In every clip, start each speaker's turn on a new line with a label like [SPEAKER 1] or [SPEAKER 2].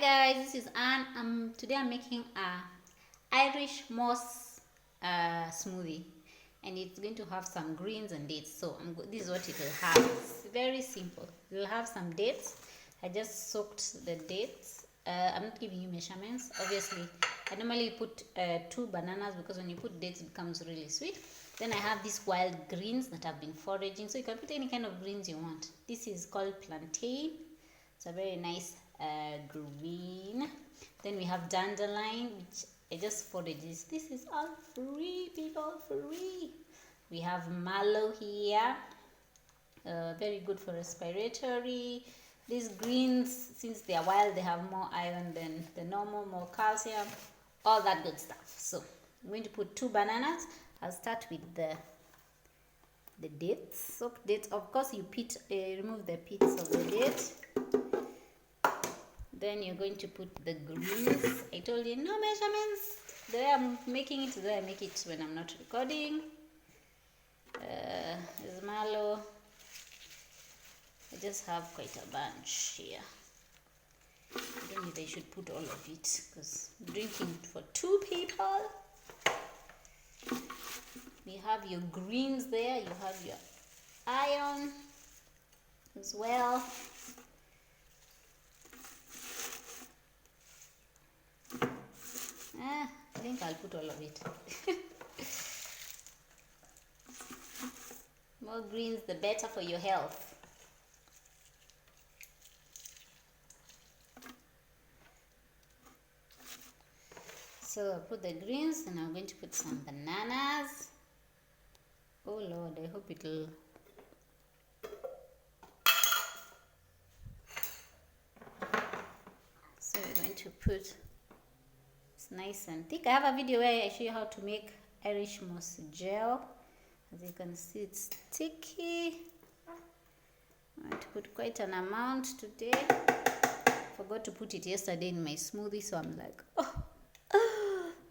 [SPEAKER 1] guys, this is Anne. Today I'm making a Irish moss smoothie, and it's going to have some greens and dates. So this is what it will have. It's very simple. It will have some dates. I just soaked the dates. I'm not giving you measurements. Obviously, I normally put 2 bananas because when you put dates, it becomes really sweet. Then I have these wild greens that I've been foraging. So you can put any kind of greens you want. This is called plantain. It's a very nice green. Then we have dandelion, which I just foraged. This is all free, people, free. We have mallow here, very good for respiratory. These greens, since they are wild, they have more iron than the normal, more calcium, all that good stuff. So I'm going to put 2 bananas. I'll start with the dates, soaked dates. Of course, you remove the pits of the date. Then you're going to put the greens. I told you no measurements. The way I'm making it, the way I make it when I'm not recording. There's mallow. I just have quite a bunch here. I don't know if I should put all of it because I'm drinking for 2 people. You have your greens there. You have your iron as well. I think I'll put all of it. More greens, the better for your health. So I'll put the greens, and I'm going to put some bananas. Oh Lord, I hope it'll... So we're going to put... nice and thick. I have a video where I show you how to make Irish moss gel. As you can see, it's sticky. I'm going to put quite an amount today. Forgot to put it yesterday in my smoothie, so I'm like,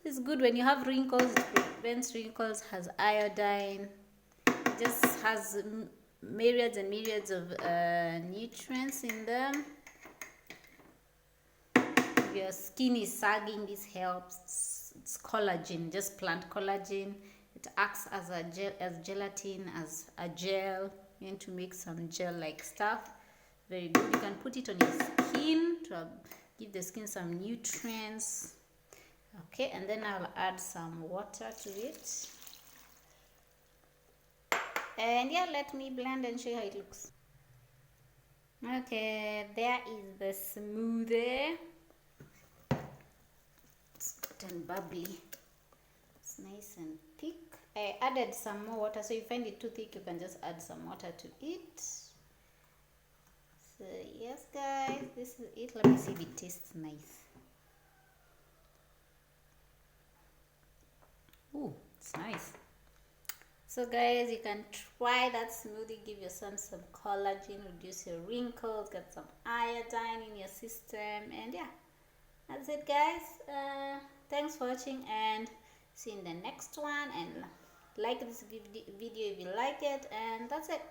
[SPEAKER 1] it's good when you have wrinkles. It prevents wrinkles, has iodine, it just has myriads and myriads of nutrients in them. If your skin is sagging, this helps. It's collagen, just plant collagen. It acts as a gel, as gelatin, as a gel. You want to make some gel-like stuff. Very good. You can put it on your skin to give the skin some nutrients. Okay, and then I'll add some water to it. And yeah, let me blend and show you how it looks. Okay, there is the smoothie. And bubbly. It's nice and thick. I added some more water, so if you find it too thick, you can just add some water to it. So yes guys, this is it. Let me see if it tastes nice. Ooh, it's nice. So guys, you can try that smoothie. Give your son some collagen, reduce your wrinkles, get some iodine in your system, and yeah, that's it guys. Thanks for watching, and see you in the next one, and like this video if you like it, and that's it.